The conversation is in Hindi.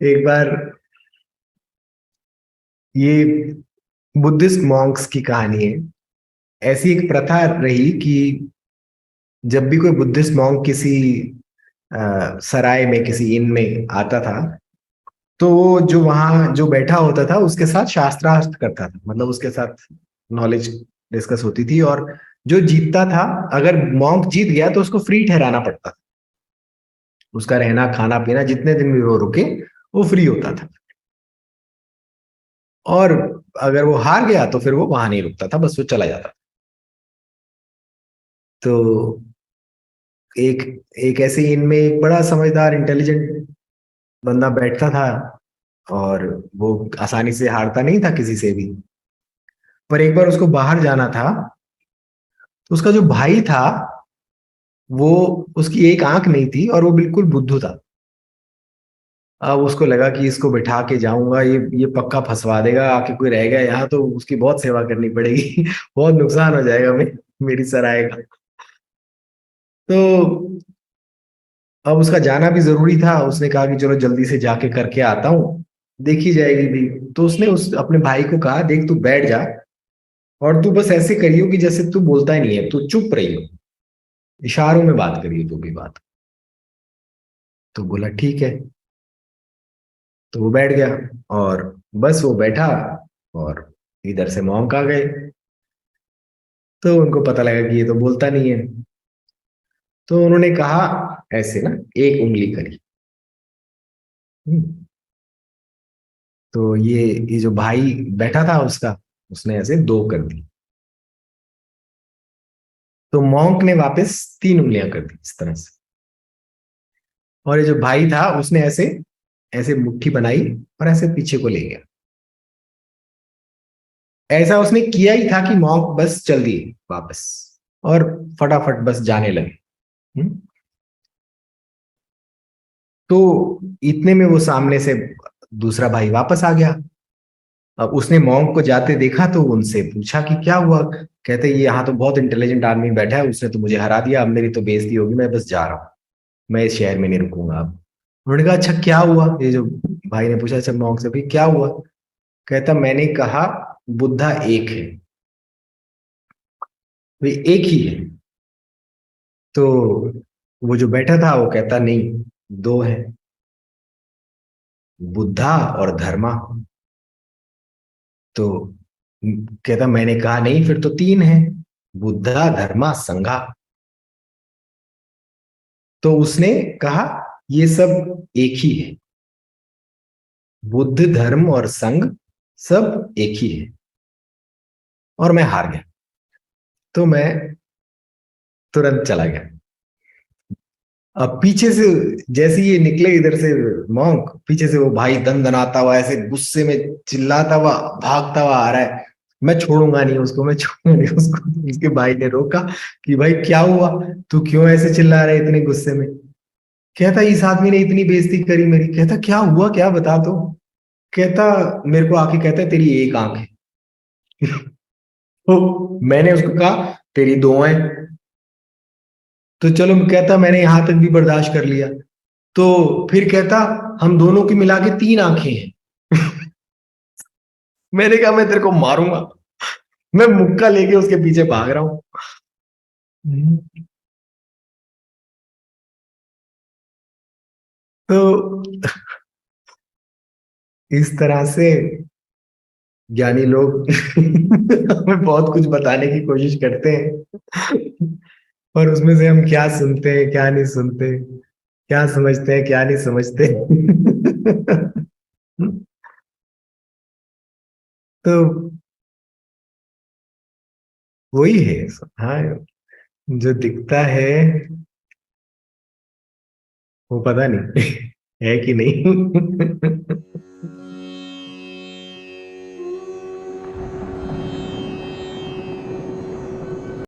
एक बार ये बुद्धिस्ट मॉन्क्स की कहानी है। ऐसी एक प्रथा रही कि जब भी कोई बुद्धिस्ट मॉन्क किसी सराय में, किसी इन में आता था, तो वो जो वहाँ जो बैठा होता था उसके साथ शास्त्रार्थ करता था, मतलब उसके साथ नॉलेज डिस्कस होती थी। और जो जीतता था, अगर मॉन्क जीत गया तो उसको फ्री ठहराना पड़ता था। उसका रहना खाना पीना जितने दिन भी वो रुके, वो फ्री होता था। और अगर वो हार गया तो फिर वो वहां नहीं रुकता था, बस वो चला जाता था। तो एक एक ऐसे ही इनमें एक बड़ा समझदार इंटेलिजेंट बंदा बैठता था। और वो आसानी से हारता नहीं था किसी से भी। पर एक बार उसको बाहर जाना था, तो उसका जो भाई था, वो उसकी एक आंख नहीं थी और वो बिल्कुल बुद्धू था। अब उसको लगा कि इसको बिठा के जाऊंगा, ये पक्का फंसवा देगा, आके कोई रह गया यहाँ तो उसकी बहुत सेवा करनी पड़ेगी। बहुत नुकसान हो जाएगा मेरी सराय का। तो अब उसका जाना भी जरूरी था। उसने कहा कि चलो जल्दी से जाके करके आता हूँ, देखी जाएगी भी। तो उसने उस अपने भाई को कहा, देख तू बैठ जा और तू बस ऐसे करियो कि जैसे तू बोलता ही नहीं है, तू चुप रहियो, इशारों में बात करियो जो भी बात। तो बोला ठीक है। तो वो बैठ गया और बस वो बैठा। और इधर से मॉन्क आ गए। तो उनको पता लगा कि ये तो बोलता नहीं है। तो उन्होंने कहा ऐसे ना, एक उंगली करी। हम्म, तो ये जो भाई बैठा था उसका, उसने ऐसे दो कर दी। तो मॉन्क ने वापस तीन उंगलियां कर दी इस तरह से। और ये जो भाई था उसने ऐसे ऐसे मुट्ठी बनाई और ऐसे पीछे को ले गया। ऐसा उसने किया ही था कि मॉन्क बस चल दिए वापस और फटाफट बस जाने लगे। हम्म। तो इतने में वो सामने से दूसरा भाई वापस आ गया। अब उसने मॉन्क को जाते देखा तो उनसे पूछा कि क्या हुआ। कहते ये यहाँ तो बहुत इंटेलिजेंट आदमी बैठा है, उसने तो मुझे हरा दिया, अब मेरी तो बेइज्जती होगी, मैं बस जा रहा हूँ, मैं इस शहर में नहीं रुकूंगा अब। उन्होंने कहा अच्छा क्या हुआ, ये जो भाई ने पूछा, अच्छा मॉन्क से भाई क्या हुआ। कहता मैंने कहा बुद्धा एक है, वे एक ही है। तो वो जो बैठा था वो कहता नहीं, दो है, बुद्धा और धर्मा। तो कहता मैंने कहा नहीं, फिर तो तीन है, बुद्धा धर्मा संघा। तो उसने कहा ये सब एक ही है, बुद्ध धर्म और संघ सब एक ही है। और मैं हार गया। तो मैं तुरंत चला गया। अब पीछे से जैसे ये निकले इधर से मॉन्क, पीछे से वो भाई दन दनाता हुआ ऐसे गुस्से में चिल्लाता हुआ भागता हुआ आ रहा है। मैं छोड़ूंगा नहीं उसको, मैं छोड़ूंगा नहीं उसको। उसके भाई ने रोका कि भाई क्या हुआ, तू क्यों ऐसे चिल्ला रहा है इतने गुस्से में। कहता इस आदमी ने इतनी बेइज्जती करी मेरी। कहता क्या हुआ, क्या बता तो। कहता मेरे को आके कहता है तेरी एक आंख है। तो मैंने उसको कहा तेरी दो है। तो चलो, कहता मैंने यहां तक भी बर्दाश्त कर लिया। तो फिर कहता हम दोनों की मिला के तीन आंखें हैं। मैंने कहा मैं तेरे को मारूंगा। मैं मुक्का लेके उसके पीछे भाग रहा हूँ। तो इस तरह से ज्ञानी लोग हमें बहुत कुछ बताने की कोशिश करते हैं। और उसमें से हम क्या सुनते हैं क्या नहीं सुनते, क्या समझते हैं क्या नहीं समझते। तो वही है। हाँ, जो दिखता है वो पता नहीं है कि नहीं।